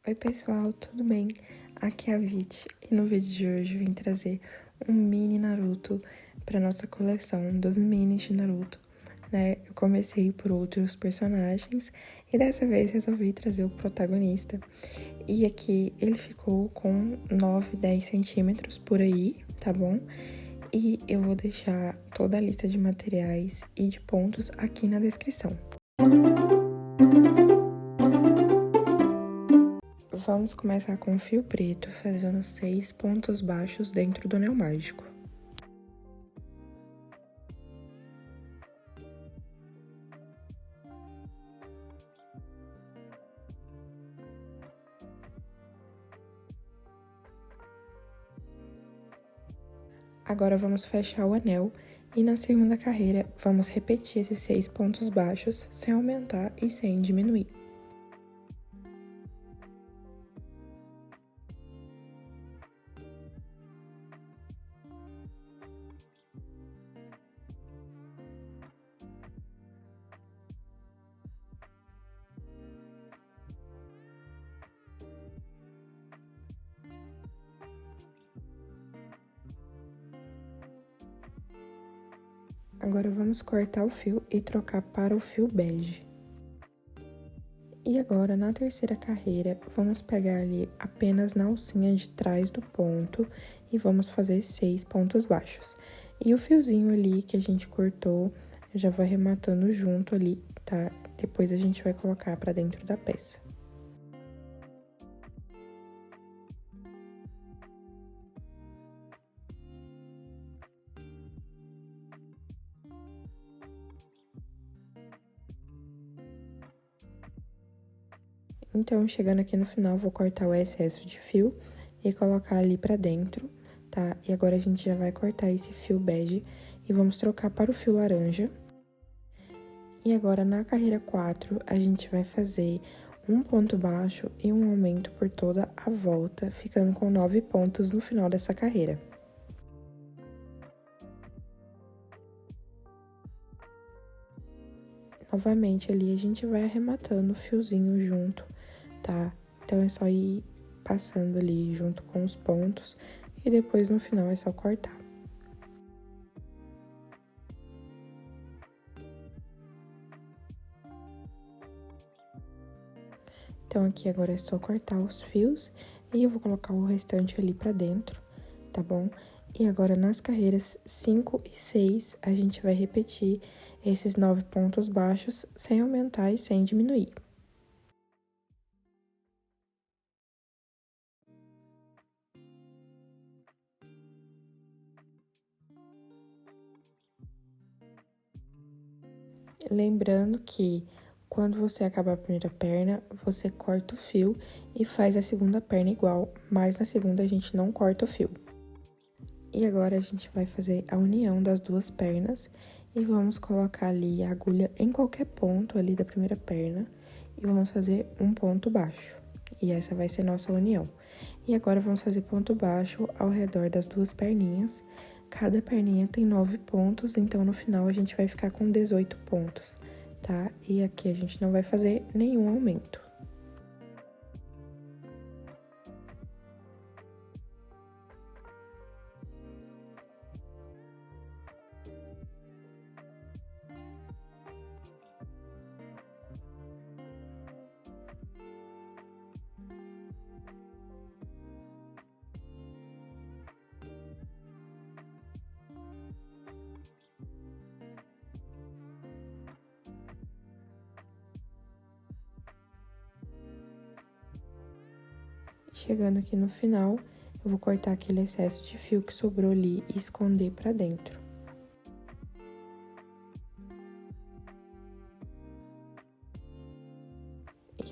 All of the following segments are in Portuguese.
Oi pessoal, tudo bem? Aqui é a Vit e no vídeo de hoje eu vim trazer um mini Naruto para nossa coleção dos minis de Naruto, né? Eu comecei por outros personagens e dessa vez resolvi trazer o protagonista. E aqui ele ficou com 9, 10 centímetros por aí, tá bom? E eu vou deixar toda a lista de materiais e de pontos aqui na descrição. Vamos começar com o fio preto, fazendo 6 pontos baixos dentro do anel mágico. Agora vamos fechar o anel e na segunda carreira vamos repetir esses 6 pontos baixos sem aumentar e sem diminuir. Agora vamos cortar o fio e trocar para o fio bege. E agora, na terceira carreira, vamos pegar ali apenas na alcinha de trás do ponto e vamos fazer 6 pontos baixos. E o fiozinho ali que a gente cortou, eu já vou arrematando junto ali, tá? Depois a gente vai colocar pra dentro da peça. Então, chegando aqui no final, vou cortar o excesso de fio e colocar ali pra dentro, tá? E agora a gente já vai cortar esse fio bege e vamos trocar para o fio laranja. E agora, na carreira 4, a gente vai fazer um ponto baixo e um aumento por toda a volta, ficando com 9 pontos no final dessa carreira. Novamente, ali, a gente vai arrematando o fiozinho junto, tá? Então, é só ir passando ali junto com os pontos e depois, no final, é só cortar. Então, aqui agora é só cortar os fios e eu vou colocar o restante ali pra dentro, tá bom? E agora, nas carreiras 5 e 6, a gente vai repetir esses 9 pontos baixos sem aumentar e sem diminuir. Lembrando que quando você acabar a primeira perna, você corta o fio e faz a segunda perna igual, mas na segunda a gente não corta o fio. E agora a gente vai fazer a união das duas pernas e vamos colocar ali a agulha em qualquer ponto ali da primeira perna e vamos fazer um ponto baixo. E essa vai ser nossa união. E agora vamos fazer ponto baixo ao redor das duas perninhas. Cada perninha tem 9 pontos, então no final a gente vai ficar com 18 pontos, tá? E aqui a gente não vai fazer nenhum aumento. Chegando aqui no final, eu vou cortar aquele excesso de fio que sobrou ali e esconder pra dentro.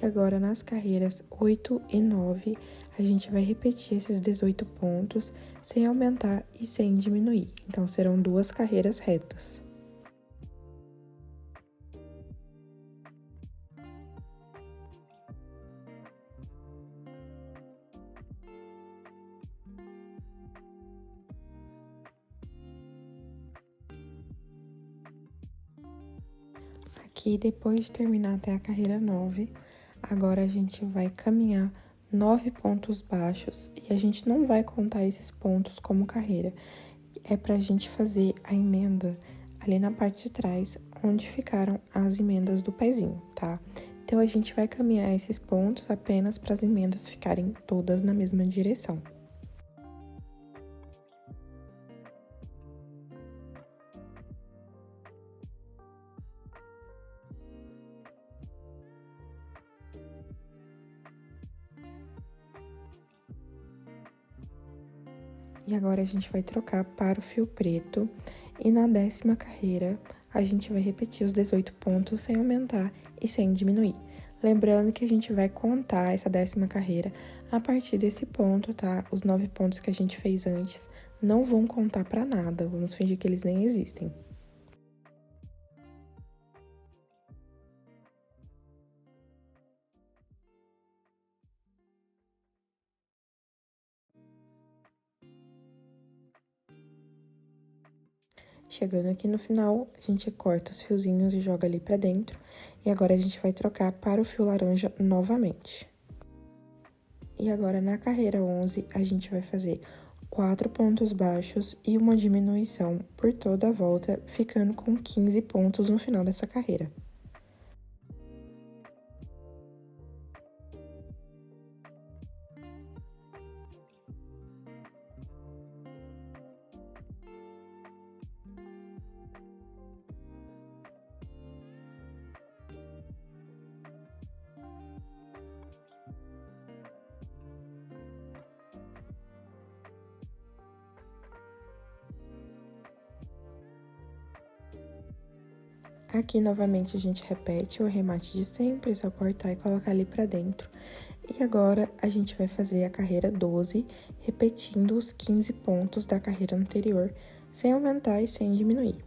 E agora, nas carreiras 8 e 9, a gente vai repetir esses 18 pontos sem aumentar e sem diminuir. Então, serão 2 carreiras retas. Aqui, depois de terminar até a carreira 9, agora a gente vai caminhar 9 pontos baixos e a gente não vai contar esses pontos como carreira. É pra gente fazer a emenda ali na parte de trás, onde ficaram as emendas do pezinho, tá? Então, a gente vai caminhar esses pontos apenas para as emendas ficarem todas na mesma direção. E agora, a gente vai trocar para o fio preto. E na 10ª carreira, a gente vai repetir os 18 pontos sem aumentar e sem diminuir. Lembrando que a gente vai contar essa 10ª carreira a partir desse ponto, tá? Os 9 pontos que a gente fez antes não vão contar para nada, vamos fingir que eles nem existem. Chegando aqui no final, a gente corta os fiozinhos e joga ali pra dentro. E agora, a gente vai trocar para o fio laranja novamente. E agora, na carreira 11, a gente vai fazer 4 pontos baixos e uma diminuição por toda a volta, ficando com 15 pontos no final dessa carreira. Aqui, novamente, a gente repete o arremate de sempre, só cortar e colocar ali pra dentro. E agora, a gente vai fazer a carreira 12, repetindo os 15 pontos da carreira anterior, sem aumentar e sem diminuir.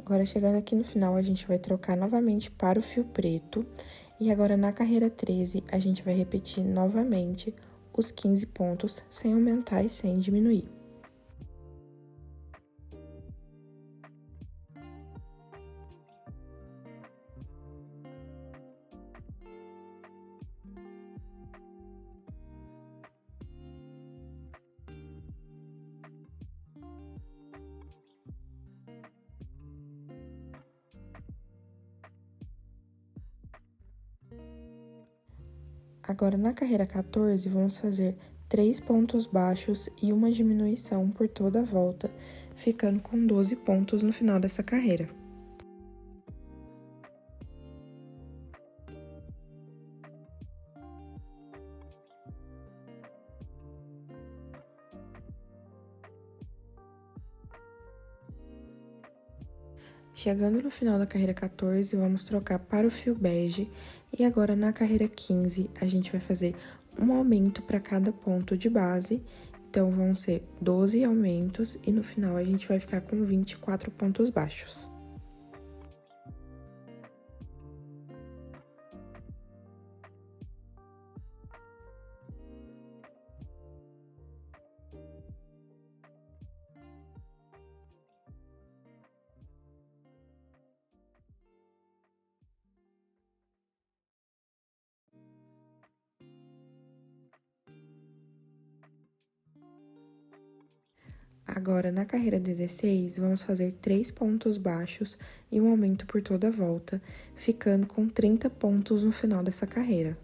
Agora, chegando aqui no final, a gente vai trocar novamente para o fio preto. E agora, na carreira 13, a gente vai repetir novamente os 15 pontos, sem aumentar e sem diminuir. Agora, na carreira 14, vamos fazer 3 pontos baixos e uma diminuição por toda a volta, ficando com 12 pontos no final dessa carreira. Chegando no final da carreira 14, vamos trocar para o fio bege. E agora, na carreira 15, a gente vai fazer um aumento para cada ponto de base. Então, vão ser 12 aumentos e no final a gente vai ficar com 24 pontos baixos. Agora, na carreira 16, vamos fazer 3 pontos baixos e um aumento por toda a volta, ficando com 30 pontos no final dessa carreira.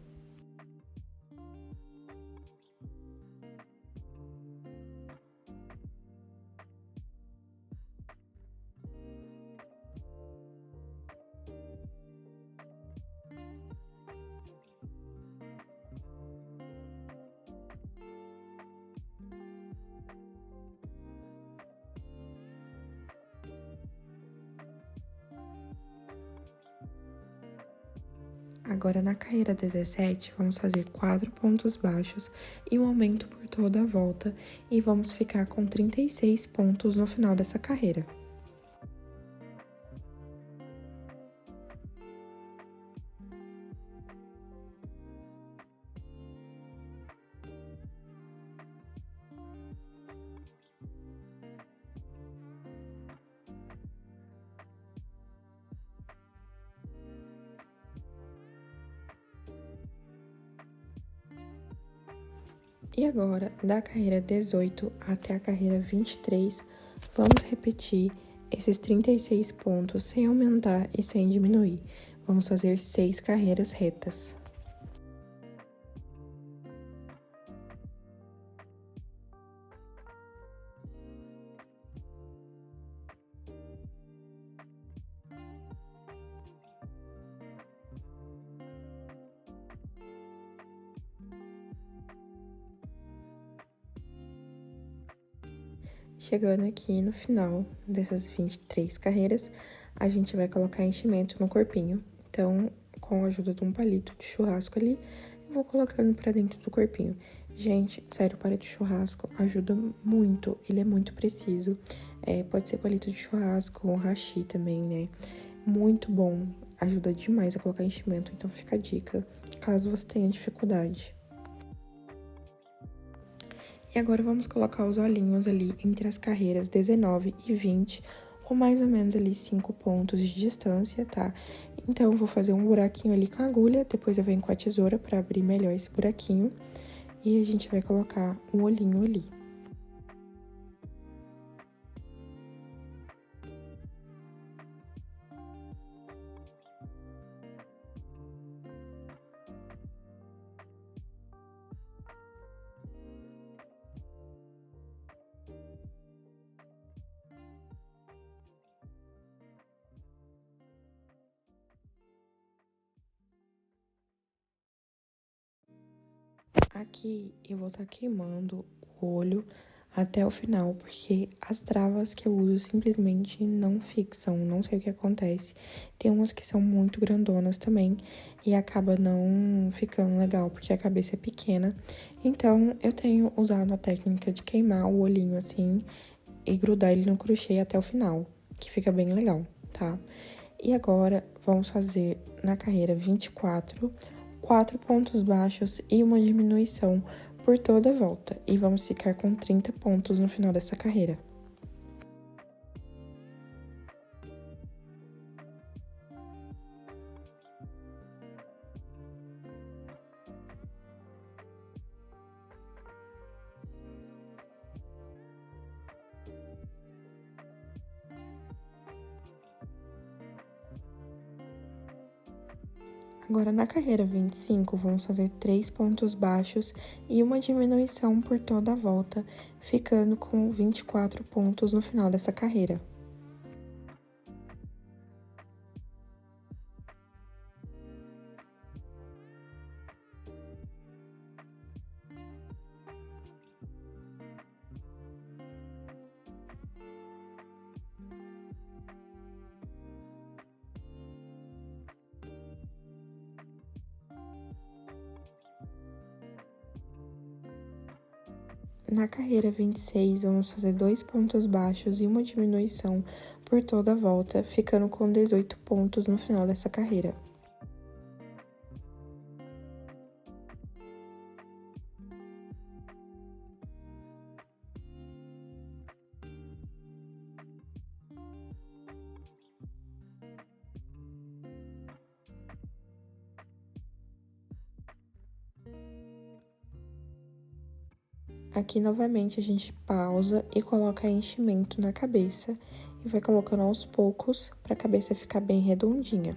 Agora, na carreira 17, vamos fazer 4 pontos baixos e um aumento por toda a volta, e vamos ficar com 36 pontos no final dessa carreira. E agora, da carreira 18 até a carreira 23, vamos repetir esses 36 pontos sem aumentar e sem diminuir. Vamos fazer 6 carreiras retas. Chegando aqui no final dessas 23 carreiras, a gente vai colocar enchimento no corpinho. Então, com a ajuda de um palito de churrasco ali, eu vou colocando pra dentro do corpinho. Gente, sério, o palito de churrasco ajuda muito, ele é muito preciso. Pode ser palito de churrasco ou hashi também, né? Muito bom, ajuda demais a colocar enchimento, então fica a dica, caso você tenha dificuldade. E agora vamos colocar os olhinhos ali entre as carreiras 19 e 20, com mais ou menos ali 5 pontos de distância, tá? Então, eu vou fazer um buraquinho ali com a agulha, depois eu venho com a tesoura pra abrir melhor esse buraquinho. E a gente vai colocar um olhinho ali. Aqui eu vou estar queimando o olho até o final, porque as travas que eu uso simplesmente não fixam, não sei o que acontece. Tem umas que são muito grandonas também e acaba não ficando legal, porque a cabeça é pequena. Então, eu tenho usado a técnica de queimar o olhinho assim e grudar ele no crochê até o final, que fica bem legal, tá? E agora, vamos fazer na carreira 24, 4 pontos baixos e uma diminuição por toda a volta. E vamos ficar com 30 pontos no final dessa carreira. Agora, na carreira 25, vamos fazer 3 pontos baixos e uma diminuição por toda a volta, ficando com 24 pontos no final dessa carreira. Na carreira 26, vamos fazer 2 pontos baixos e uma diminuição por toda a volta, ficando com 18 pontos no final dessa carreira. Aqui, novamente, a gente pausa e coloca enchimento na cabeça e vai colocando aos poucos para a cabeça ficar bem redondinha.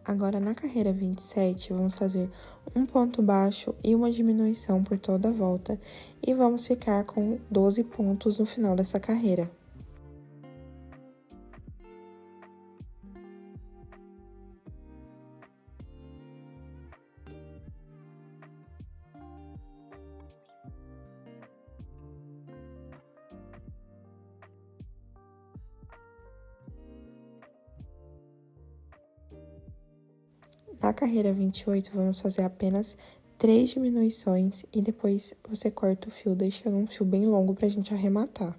Agora, na carreira 27, vamos fazer um ponto baixo e uma diminuição por toda a volta e vamos ficar com 12 pontos no final dessa carreira. Na carreira 28, vamos fazer apenas 3 diminuições e depois você corta o fio, deixando um fio bem longo pra gente arrematar.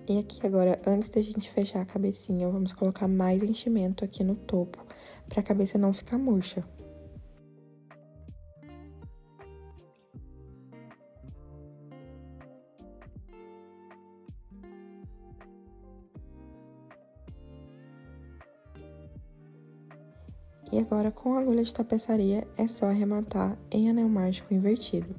E aqui agora, antes da gente fechar a cabecinha, vamos colocar mais enchimento aqui no topo, pra cabeça não ficar murcha. E agora, com a agulha de tapeçaria, é só arrematar em anel mágico invertido.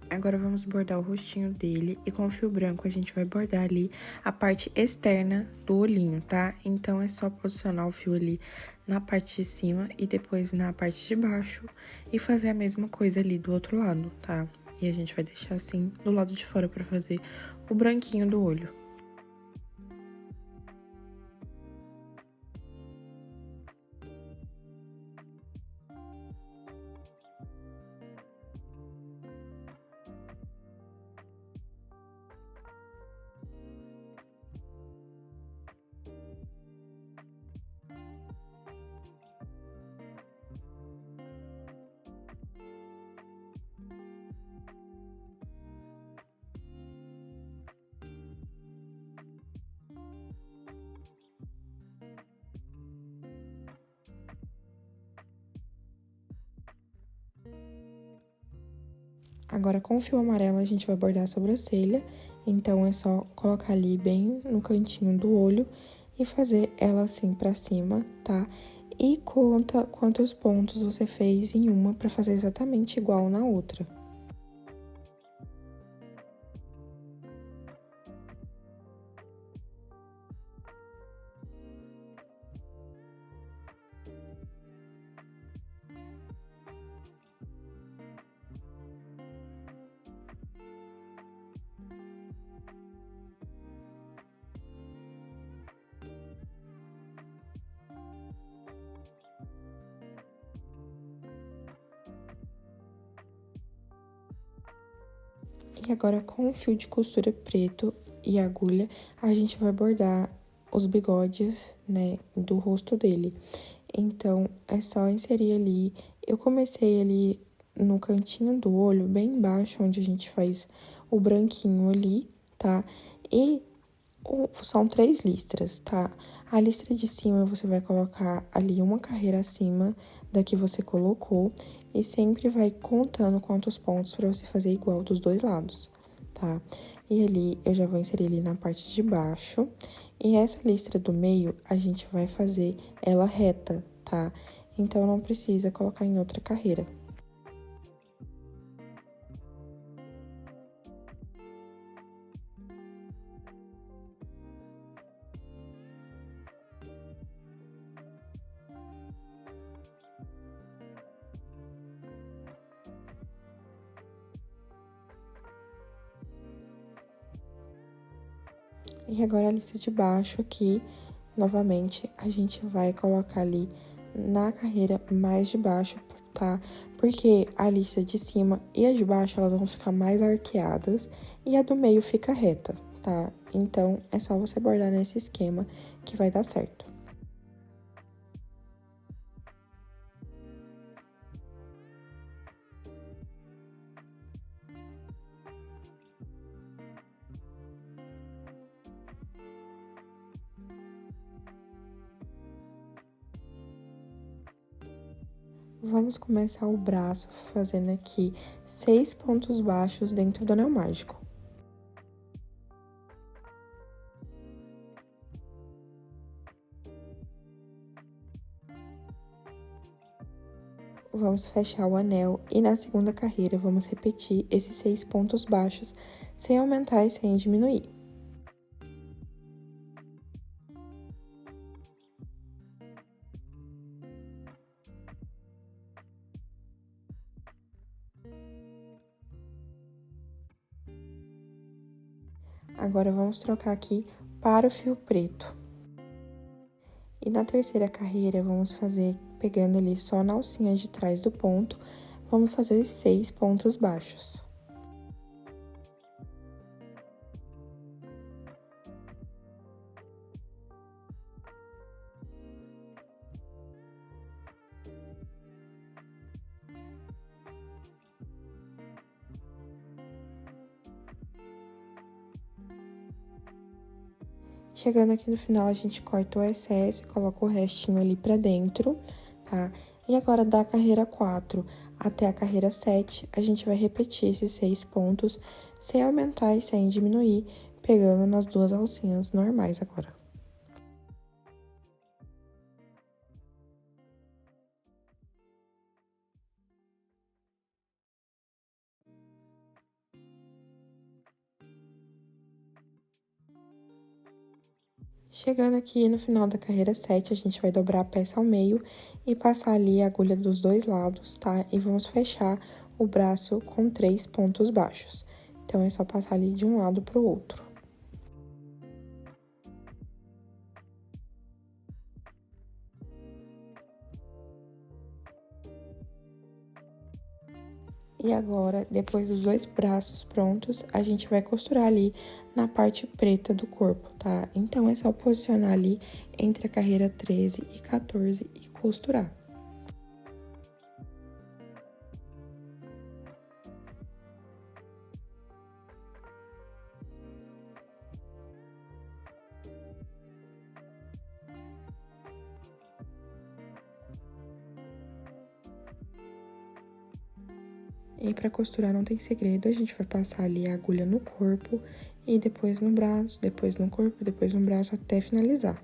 Agora, vamos bordar o rostinho dele e com o fio branco a gente vai bordar ali a parte externa do olhinho, tá? Então, é só posicionar o fio ali na parte de cima e depois na parte de baixo e fazer a mesma coisa ali do outro lado, tá? E a gente vai deixar assim do lado de fora pra fazer o branquinho do olho. Agora, com o fio amarelo, a gente vai bordar a sobrancelha, então é só colocar ali bem no cantinho do olho e fazer ela assim pra cima, tá? E conta quantos pontos você fez em uma pra fazer exatamente igual na outra. E agora, com o fio de costura preto e agulha, a gente vai bordar os bigodes, né, do rosto dele. Então, é só inserir ali. Eu comecei ali no cantinho do olho, bem embaixo, onde a gente faz o branquinho ali, tá? E são 3 listras, tá? A listra de cima, você vai colocar ali uma carreira acima da que você colocou e sempre vai contando quantos pontos pra você fazer igual dos dois lados, tá? E ali, eu já vou inserir ali na parte de baixo. E essa listra do meio, a gente vai fazer ela reta, tá? Então, não precisa colocar em outra carreira. E agora, a lista de baixo aqui, novamente, a gente vai colocar ali na carreira mais de baixo, tá? Porque a lista de cima e a de baixo, elas vão ficar mais arqueadas e a do meio fica reta, tá? Então, é só você bordar nesse esquema que vai dar certo. Vamos começar o braço fazendo aqui 6 pontos baixos dentro do anel mágico. Vamos fechar o anel e na segunda carreira vamos repetir esses 6 pontos baixos sem aumentar e sem diminuir. Agora, vamos trocar aqui para o fio preto. E na terceira carreira, vamos fazer, pegando ali só na alcinha de trás do ponto, vamos fazer 6 pontos baixos. Chegando aqui no final, a gente corta o excesso, coloca o restinho ali pra dentro, tá? E agora, da carreira 4 até a carreira 7, a gente vai repetir esses 6 pontos, sem aumentar e sem diminuir, pegando nas duas alcinhas normais agora. Chegando aqui no final da carreira 7, a gente vai dobrar a peça ao meio e passar ali a agulha dos dois lados, tá? E vamos fechar o braço com 3 pontos baixos. Então, é só passar ali de um lado pro outro. E agora, depois dos dois braços prontos, a gente vai costurar ali na parte preta do corpo, tá? Então, é só posicionar ali entre a carreira 13 e 14 e costurar. E para costurar não tem segredo, a gente vai passar ali a agulha no corpo e depois no braço, depois no corpo, depois no braço até finalizar.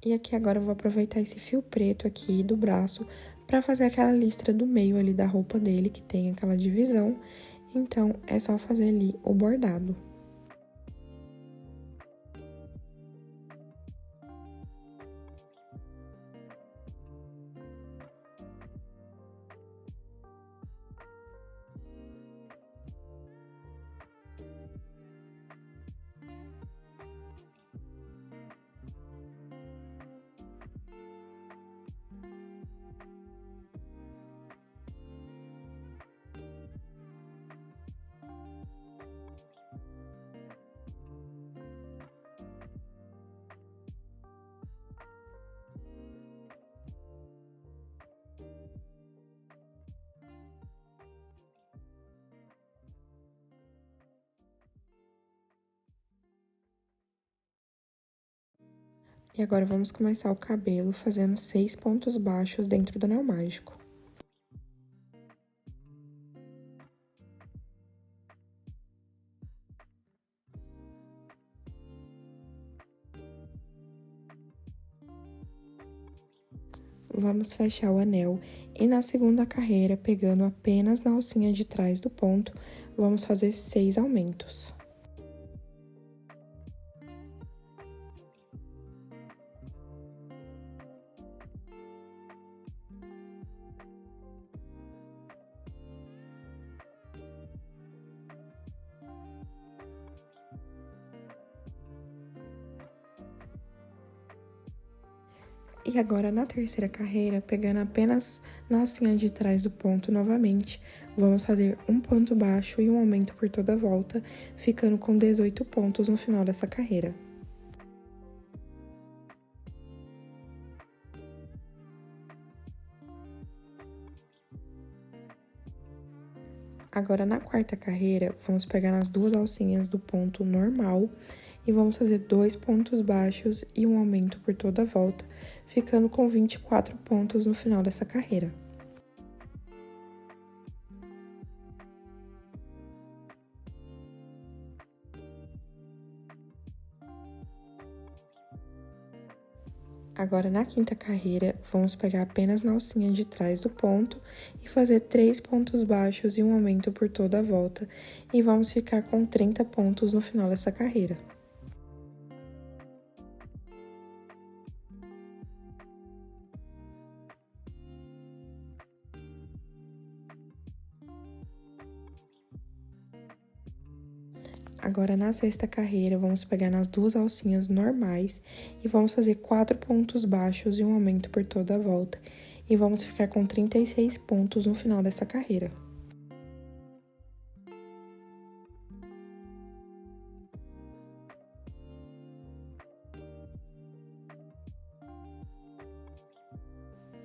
E aqui agora eu vou aproveitar esse fio preto aqui do braço para fazer aquela listra do meio ali da roupa dele, que tem aquela divisão. Então, é só fazer ali o bordado. E agora vamos começar o cabelo fazendo 6 pontos baixos dentro do anel mágico. Vamos fechar o anel e na segunda carreira, pegando apenas na alcinha de trás do ponto, vamos fazer 6 aumentos. E agora, na terceira carreira, pegando apenas na alcinha de trás do ponto novamente, vamos fazer um ponto baixo e um aumento por toda a volta, ficando com 18 pontos no final dessa carreira. Agora, na quarta carreira, vamos pegar nas duas alcinhas do ponto normal e vamos fazer 2 pontos baixos e um aumento por toda a volta, ficando com 24 pontos no final dessa carreira. Agora, na quinta carreira, vamos pegar apenas na alcinha de trás do ponto e fazer 3 pontos baixos e um aumento por toda a volta, e vamos ficar com 30 pontos no final dessa carreira. Agora, na sexta carreira, vamos pegar nas duas alcinhas normais e vamos fazer 4 pontos baixos e um aumento por toda a volta. E vamos ficar com 36 pontos no final dessa carreira.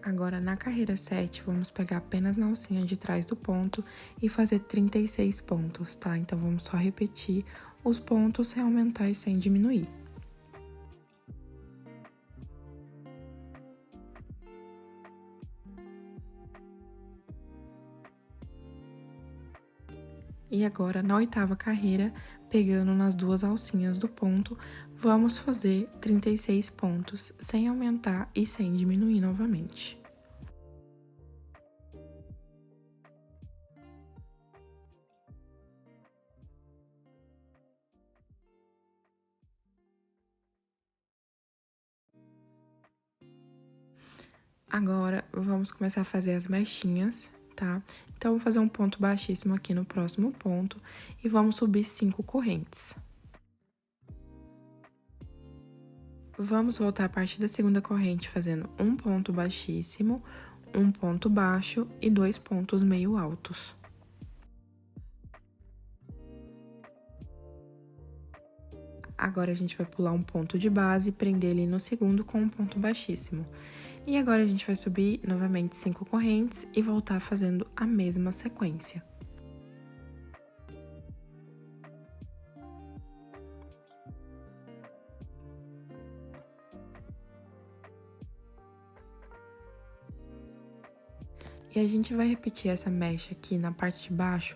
Agora, na carreira 7, vamos pegar apenas na alcinha de trás do ponto e fazer 36 pontos, tá? Então, vamos só repetir os pontos sem aumentar e sem diminuir. E agora, na oitava carreira, pegando nas duas alcinhas do ponto, vamos fazer 36 pontos, sem aumentar e sem diminuir novamente. Agora, vamos começar a fazer as mechinhas, tá? Então, vou fazer um ponto baixíssimo aqui no próximo ponto e vamos subir 5 correntes. Vamos voltar a partir da segunda corrente fazendo um ponto baixíssimo, um ponto baixo e 2 pontos meio altos. Agora, a gente vai pular um ponto de base e prender ele no segundo com um ponto baixíssimo. E agora, a gente vai subir novamente 5 correntes e voltar fazendo a mesma sequência. E a gente vai repetir essa mecha aqui na parte de baixo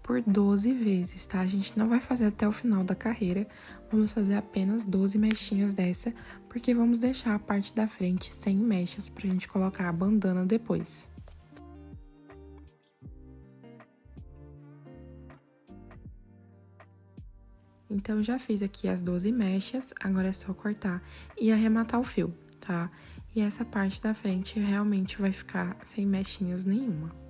por 12 vezes, tá? A gente não vai fazer até o final da carreira, vamos fazer apenas 12 mechinhas dessa, porque vamos deixar a parte da frente sem mechas pra gente colocar a bandana depois. Então, já fiz aqui as 12 mechas, agora é só cortar e arrematar o fio, tá? E essa parte da frente realmente vai ficar sem mechinhas nenhuma.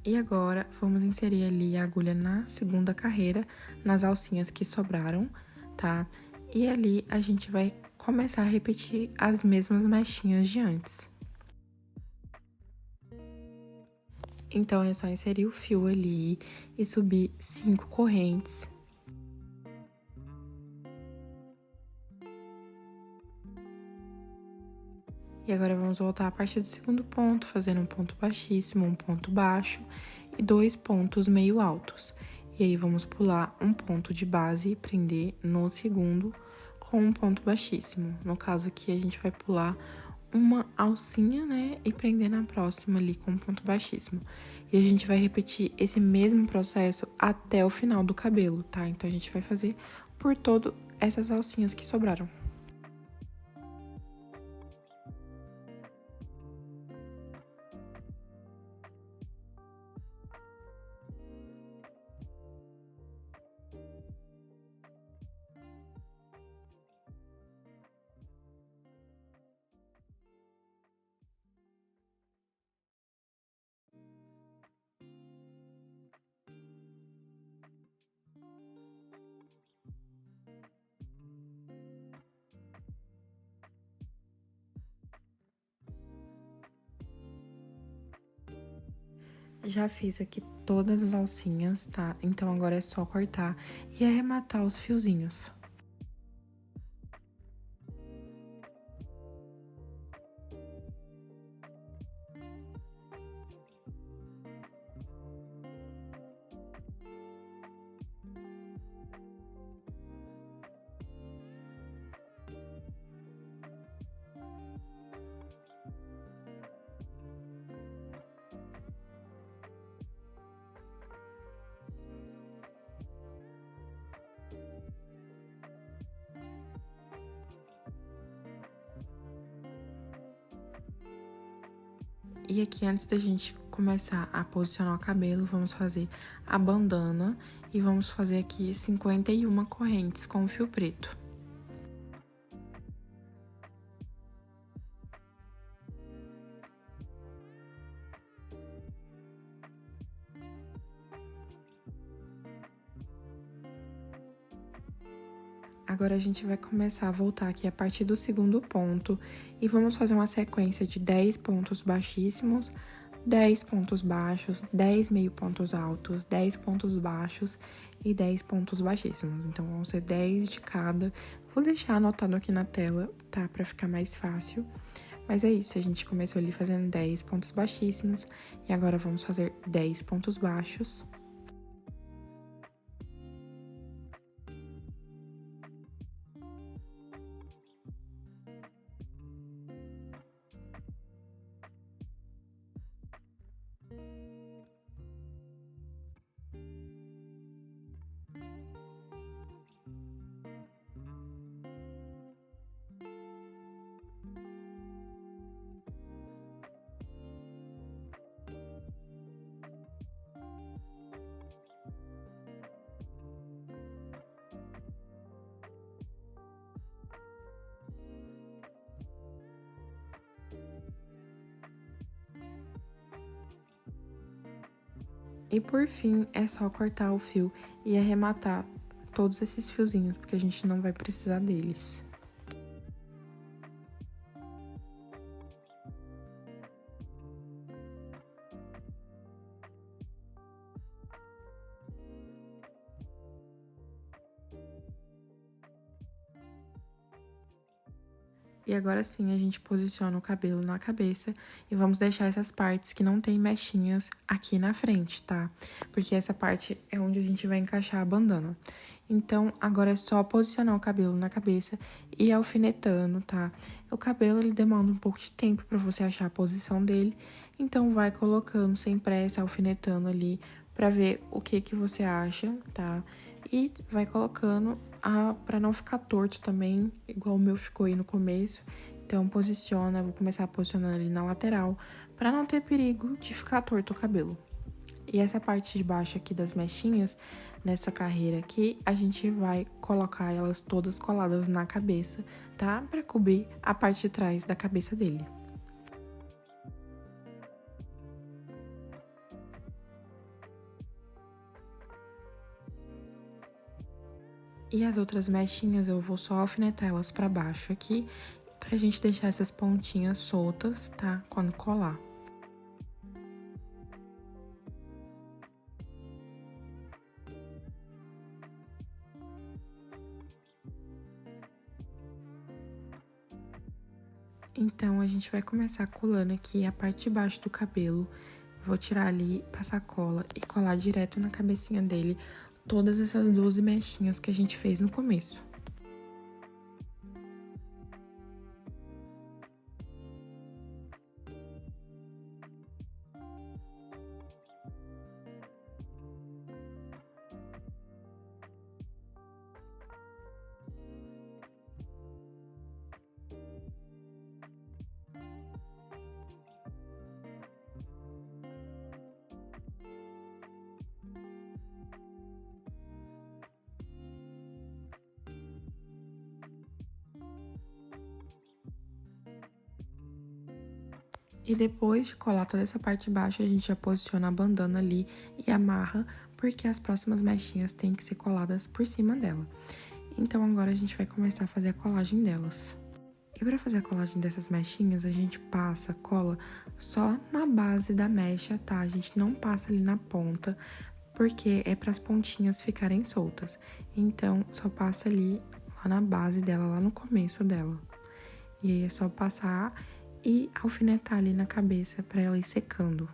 E agora, vamos inserir ali a agulha na segunda carreira, nas alcinhas que sobraram, tá? E ali, a gente vai começar a repetir as mesmas mechinhas de antes. Então, é só inserir o fio ali e subir 5 correntes. E agora, vamos voltar a partir do segundo ponto, fazendo um ponto baixíssimo, um ponto baixo e 2 pontos meio altos. E aí, vamos pular um ponto de base e prender no segundo com um ponto baixíssimo. No caso aqui, a gente vai pular uma alcinha, né, e prender na próxima ali com um ponto baixíssimo. E a gente vai repetir esse mesmo processo até o final do cabelo, tá? Então, a gente vai fazer por todas essas alcinhas que sobraram. Já fiz aqui todas as alcinhas, tá? Então, agora é só cortar e arrematar os fiozinhos. E aqui, antes da gente começar a posicionar o cabelo, vamos fazer a bandana e vamos fazer aqui 51 correntes com fio preto. Agora, a gente vai começar a voltar aqui a partir do segundo ponto e vamos fazer uma sequência de 10 pontos baixíssimos, 10 pontos baixos, 10 meio pontos altos, 10 pontos baixos e 10 pontos baixíssimos. Então, vão ser 10 de cada. Vou deixar anotado aqui na tela, tá? Pra ficar mais fácil. Mas é isso, a gente começou ali fazendo 10 pontos baixíssimos e agora vamos fazer 10 pontos baixos. E por fim, é só cortar o fio e arrematar todos esses fiozinhos, porque a gente não vai precisar deles. E agora sim, a gente posiciona o cabelo na cabeça e vamos deixar essas partes que não tem mechinhas aqui na frente, tá? Porque essa parte é onde a gente vai encaixar a bandana. Então, agora é só posicionar o cabelo na cabeça e ir alfinetando, tá? O cabelo, ele demanda um pouco de tempo pra você achar a posição dele, então vai colocando sem pressa, alfinetando ali pra ver o que você acha, tá? E vai colocando pra não ficar torto também, igual o meu ficou aí no começo. Então, posiciona, vou começar posicionando ali na lateral, pra não ter perigo de ficar torto o cabelo. E essa parte de baixo aqui das mechinhas, nessa carreira aqui, a gente vai colocar elas todas coladas na cabeça, tá? Pra cobrir a parte de trás da cabeça dele. E as outras mechinhas eu vou só alfinetar elas pra baixo aqui, pra gente deixar essas pontinhas soltas, tá? Quando colar. Então, a gente vai começar colando aqui a parte de baixo do cabelo. Vou tirar ali, passar cola e colar direto na cabecinha dele todas essas 12 mechinhas que a gente fez no começo. E depois de colar toda essa parte de baixo, a gente já posiciona a bandana ali e amarra, porque as próximas mechinhas têm que ser coladas por cima dela. Então, agora a gente vai começar a fazer a colagem delas. E para fazer a colagem dessas mechinhas, a gente passa cola só na base da mecha, tá? A gente não passa ali na ponta, porque é para as pontinhas ficarem soltas. Então, só passa ali lá na base dela, lá no começo dela. E aí é só passar e alfinetar ali na cabeça para ela ir secando.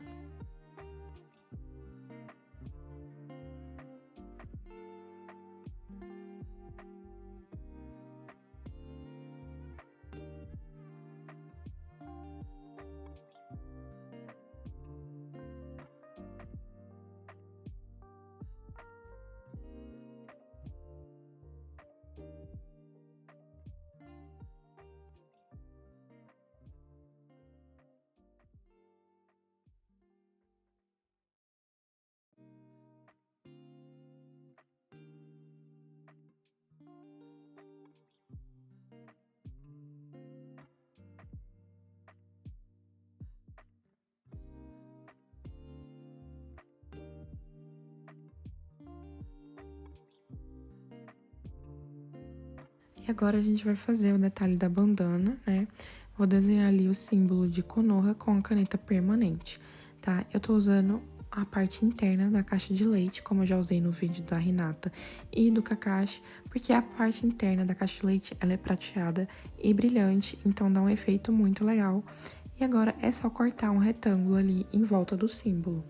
E agora a gente vai fazer o detalhe da bandana, né? Vou desenhar ali o símbolo de Konoha com a caneta permanente, tá? Eu tô usando a parte interna da caixa de leite, como eu já usei no vídeo da Hinata e do Kakashi, porque a parte interna da caixa de leite, ela é prateada e brilhante, então dá um efeito muito legal. E agora é só cortar um retângulo ali em volta do símbolo.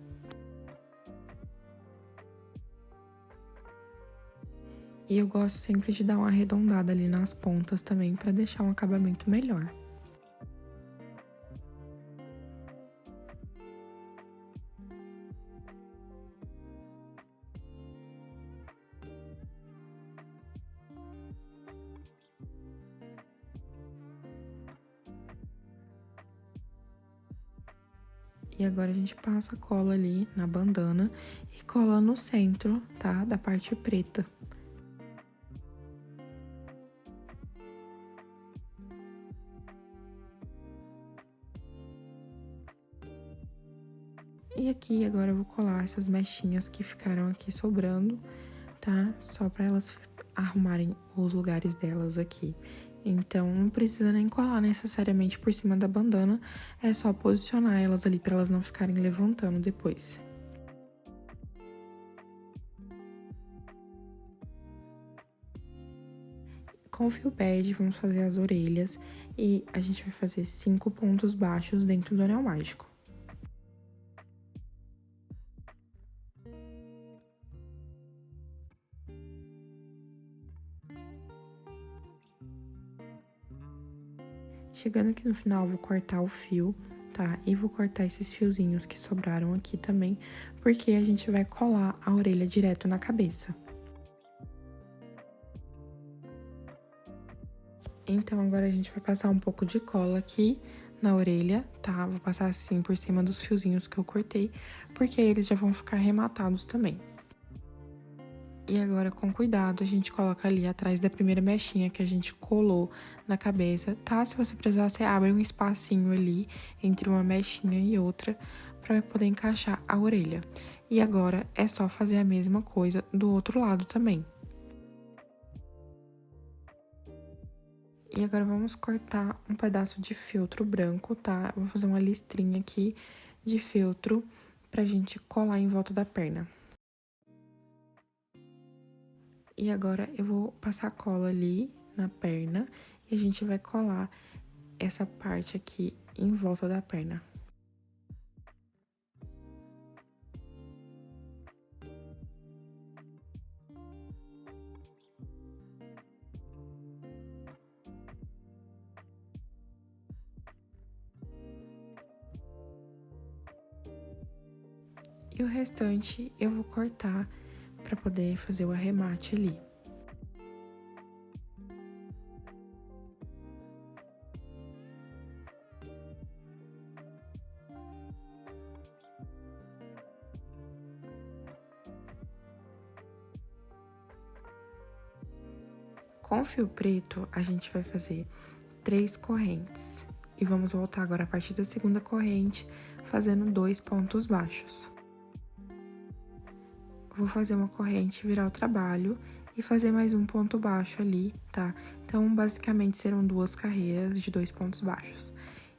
E eu gosto sempre de dar uma arredondada ali nas pontas também, para deixar um acabamento melhor. E agora a gente passa a cola ali na bandana e cola no centro, tá? Da parte preta. E aqui agora eu vou colar essas mechinhas que ficaram aqui sobrando, tá? Só pra elas arrumarem os lugares delas aqui. Então, não precisa nem colar necessariamente por cima da bandana, é só posicionar elas ali pra elas não ficarem levantando depois. Com o fio bege, vamos fazer as orelhas e a gente vai fazer 5 pontos baixos dentro do anel mágico. Chegando aqui no final, vou cortar o fio, tá? E vou cortar esses fiozinhos que sobraram aqui também, porque a gente vai colar a orelha direto na cabeça. Então, agora a gente vai passar um pouco de cola aqui na orelha, tá? Vou passar assim por cima dos fiozinhos que eu cortei, porque eles já vão ficar arrematados também. E agora, com cuidado, a gente coloca ali atrás da primeira mechinha que a gente colou na cabeça, tá? Se você precisar, você abre um espacinho ali entre uma mechinha e outra para poder encaixar a orelha. E agora, é só fazer a mesma coisa do outro lado também. E agora, vamos cortar um pedaço de feltro branco, tá? Vou fazer uma listrinha aqui de feltro pra gente colar em volta da perna. E agora, eu vou passar cola ali na perna e a gente vai colar essa parte aqui em volta da perna. E o restante eu vou cortar para poder fazer o arremate ali. Com o fio preto, a gente vai fazer 3 correntes. E vamos voltar agora a partir da segunda corrente, fazendo 2 pontos baixos. Vou fazer uma corrente, virar o trabalho e fazer mais um ponto baixo ali, tá? Então, basicamente, serão 2 carreiras de 2 pontos baixos.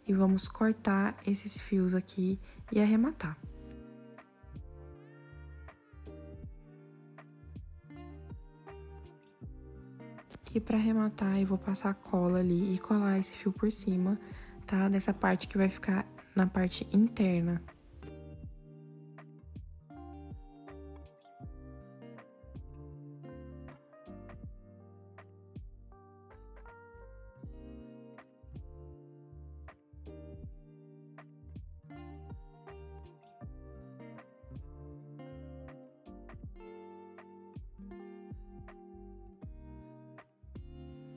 E vamos cortar esses fios aqui e arrematar. E pra arrematar, eu vou passar cola ali e colar esse fio por cima, tá? Dessa parte que vai ficar na parte interna.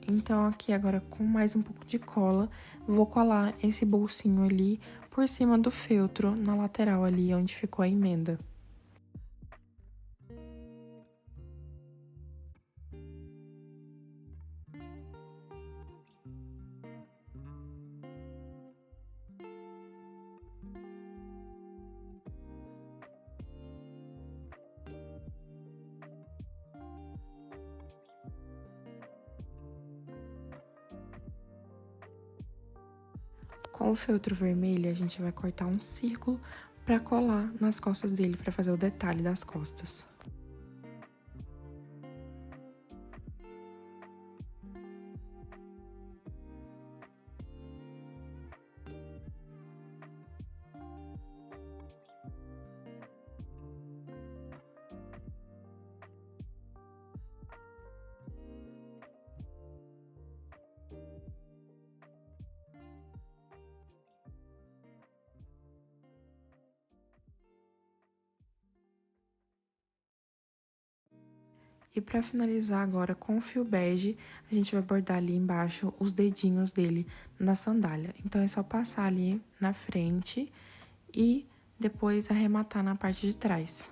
Então, aqui agora com mais um pouco de cola, vou colar esse bolsinho ali por cima do feltro, na lateral ali, onde ficou a emenda. Com o feltro vermelho, a gente vai cortar um círculo para colar nas costas dele, para fazer o detalhe das costas. E para finalizar agora com o fio bege, a gente vai bordar ali embaixo os dedinhos dele na sandália. Então, é só passar ali na frente e depois arrematar na parte de trás.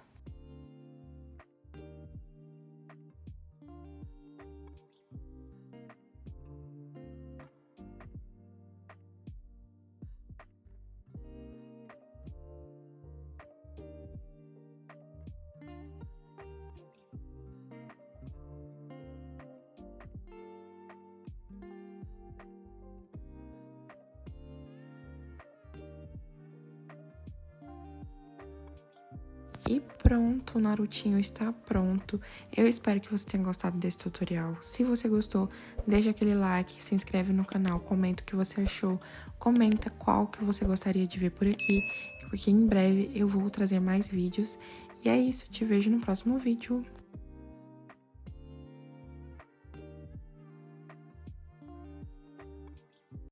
E pronto, o Narutinho está pronto. Eu espero que você tenha gostado desse tutorial. Se você gostou, deixa aquele like, se inscreve no canal, comenta o que você achou, comenta qual que você gostaria de ver por aqui, porque em breve eu vou trazer mais vídeos. E é isso, te vejo no próximo vídeo.